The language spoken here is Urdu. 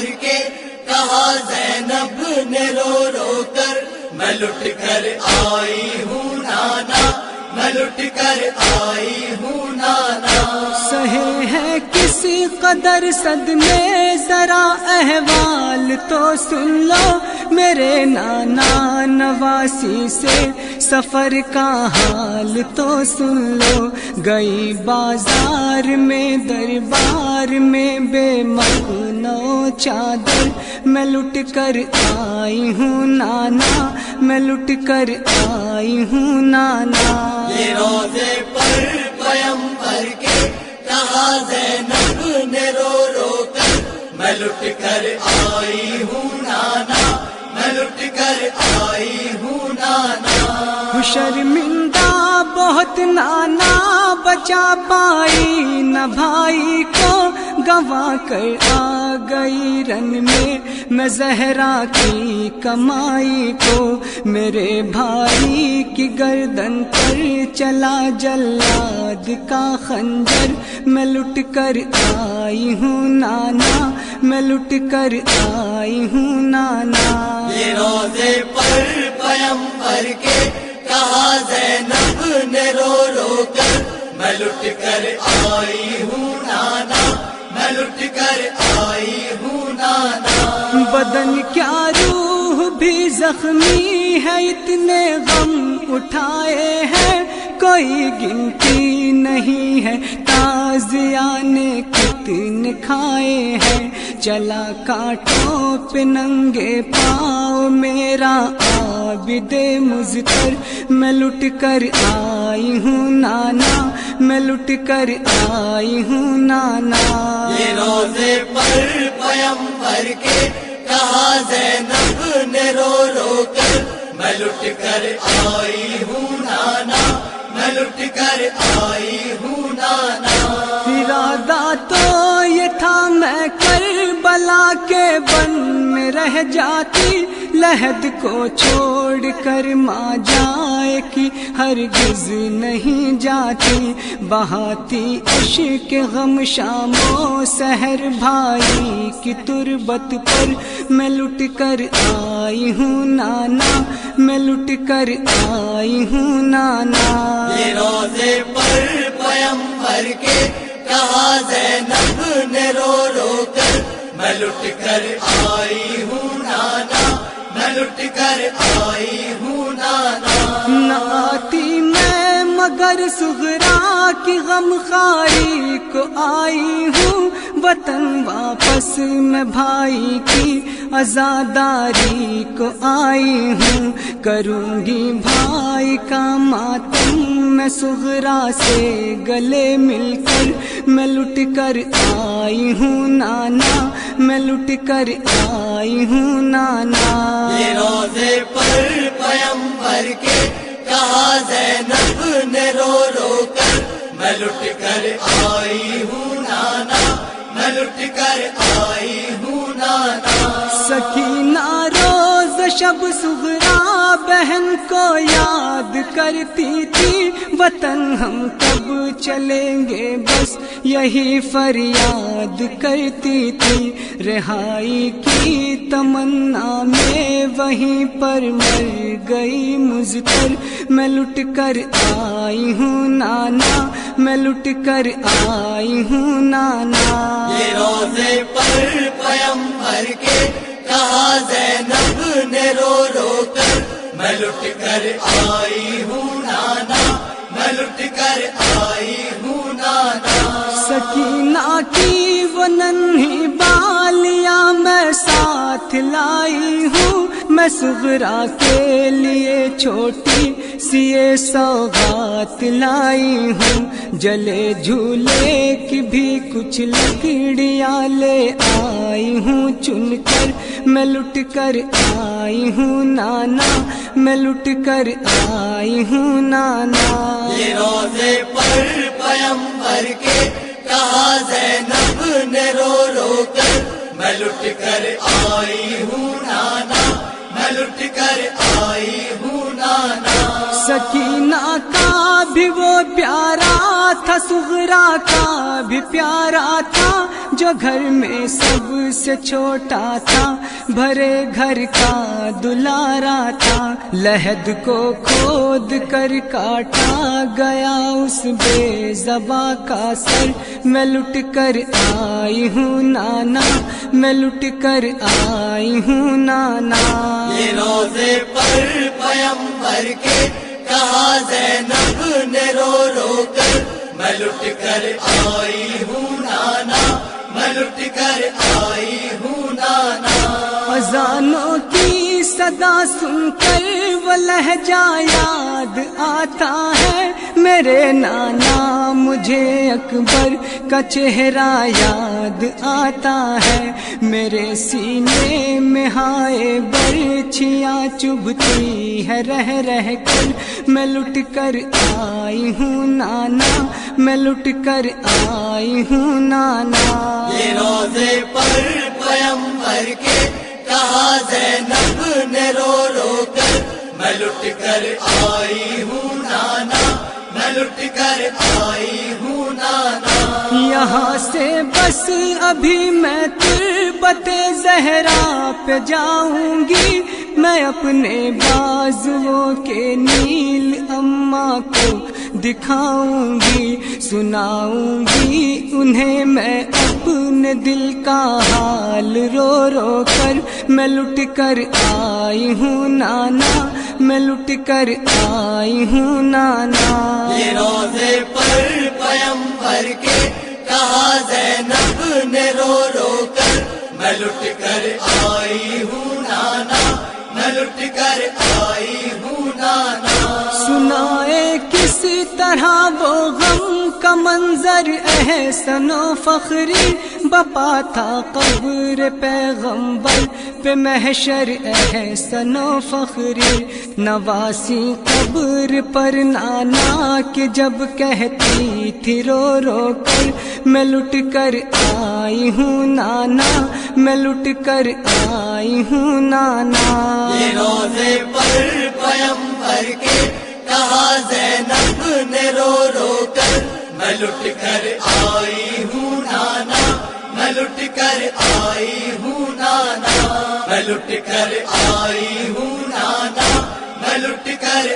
بھر کے کہا زینب نے رو رو کر میں لٹ کر آئی ہوں نانا، میں لٹ کر آئی ہوں نانا۔ سہے ہے کس قدر صدمے ذرا احوال تو سن لو میرے نانا نواسی سے سفر کا حال تو سن لو۔ گئی بازار میں دربار میں بے مغنو چادر میں لٹ کر آئی ہوں نانا، میں لٹ کر آئی ہوں نانا۔ یہ روزے پر پیغمبر کے کہا زینب نے رو رو کر میں لٹ کر آئی ہوں نانا، میں لٹ کر آئی ہوں نانا۔ شرمندہ بہت نانا بچا پائی نہ بھائی کو، گوا کر آ گئی رن میں زہرا کی کمائی کو۔ میرے بھائی کی گردن پر چلا جلاد کا خنجر میں لٹ کر آئی ہوں نانا، میں لٹ کر آئی ہوں نانا۔ یہ روزے پر پیغمبر کے کہا زینب نے رو رو کر میں لٹ کر آئی ہوں نانا، میں لٹ کر آئی ہوں نانا۔ بدن کیا روح بھی زخمی ہے، اتنے غم اٹھائے ہیں کوئی گنتی نہیں ہے، تازیاں نے کتنے کھائے ہیں۔ چلا کانٹوں پہ ننگے پاؤں میرا عابد مضطر میں لٹ کر آئی ہوں نانا، میں لٹ کر آئی ہوں نانا۔ یہ روزے پر پیغمبر کے کہا زینب نے رو رو کر میں لٹ کر آئی ہوں نانا، میں لٹ کر آئی ہوں نانا۔ ارادہ تو یہ تھا میں کربلا کے بن میں رہ جاتی، لحد کو چھوڑ کر ماں جائے کی ہرگز نہیں جاتی، بہاتی عشق غم شام و سحر بھائی کی تربت پر میں لٹ کر آئی ہوں نانا، میں لٹ کر آئی ہوں نانا۔ یہ روزے پر پیغمبر کے کہا زینب نے رو رو کر میں لٹ کر آئی ہوں نانا، میں لٹ کر آئی ہوں نانا۔ نہ آتی میں مگر صغرا کی غم خاری کو آئی ہوں، وطن واپس میں بھائی کی عزاداری کو آئی ہوں، کروں گی بھائی کا ماتم میں صغرا سے گلے مل کر میں لٹ کر آئی ہوں نانا، میں لٹ کر آئی ہوں نانا۔ یہ روزے پر پیغمبر کے کہا زینب نے رو رو کر میں لٹ کر آئی ہوں نانا، میں لٹ کر آئی ہوں نانا۔ سکینہ روز شب صغرا بہن کو یاد کرتی تھی، وطن ہم کب چلیں گے بس یہی فریاد کرتی تھی، رہائی کی تمنا میں وہیں پر مر گئی مضطر میں لٹ کر آئی ہوں نانا، میں لٹ کر آئی ہوں نانا۔ یہ روزے پر پیغمبر کے کہا زینب نے رو رو کر میں لٹ کر آئی ہوں نانا، میں لٹ کر آئی ہوں نانا۔ سکینہ کی وہ ننھی بالیاں میں ساتھ لائی ہوں، میں صغرا کے لیے چھوٹی سی یہ سوغات لائی ہوں، جلے جھولے کی بھی کچھ لکڑیاں لے آئی ہوں چن کر میں لٹ کر آئی ہوں نانا، میں لٹ کر آئی ہوں نانا۔ یہ روزے پر پیغمبر کے کہا زینب نے رو رو کر میں لٹ کر آئی ہوں نانا، میں لٹ کر آئی ہوں نانا۔ سکینہ کا بھی وہ پیارا تھا، صغرا کا بھی پیارا تھا، جو گھر میں سب سے چھوٹا تھا، بھرے گھر کا دلارا تھا، لحد کو کھود کر کاٹا گیا اس بے زباں کا سر، میں لٹ کر آئی ہوں نانا، میں لٹ کر آئی ہوں نانا۔ یہ روزے پر پیمبر کے کہا زینب نے رو رو کر، میں لٹ کر آئی ہوں نانا، میں لٹ کر آئی ہوں نانا۔ اذانوں کی صدا سن کر وہ لہجہ یاد آتا ہے میرے نانا، مجھے اکبر کا چہرہ یاد آتا ہے، میرے سینے میں ہائے برچھیاں چبھتی ہے رہ رہ کر، میں لٹ کر آئی ہوں نانا، میں لٹ کر آئی ہوں نانا۔ یہ روزے پر پیمبر کے کہا زینب نے رو رو کر، میں لٹ کر آئی ہوں نانا، میں لٹ کر آئی ہوں نانا۔ یہاں سے بس ابھی میں تربت زہرا پہ جاؤں گی، میں اپنے بازوؤں کے نیل اماں کو دکھاؤں گی، سناؤں گی انہیں میں اپنے دل کا حال رو رو کر، میں لٹ کر آئی ہوں نانا، میں لٹ کر آئی ہوں نانا۔ یہ روزے پر پیمبر کے کہا زینب نے رو رو کر، میں لٹ کر آئی ہوں نانا، میں لٹ کر آئی ہوں نانا۔ سنائے کس طرح وہ غم کا منظر احسن و فخری بپا تھا قبر پیغمبر پہ محشر احسن و فخری، نواسی قبر پر نانا کہ جب کہتی تھی رو رو کر، میں لٹ کر آئی ہوں نانا، میں لٹ کر آئی ہوں نانا۔ یہ روزے پر پیمبر کے کہا زینب نے رو رو کر، میں لٹ کر آئی ہوں نانا، میں لٹ کر آئی ہوں نانا، میں لٹ کر آئی ہوں نانا، میں لٹ کر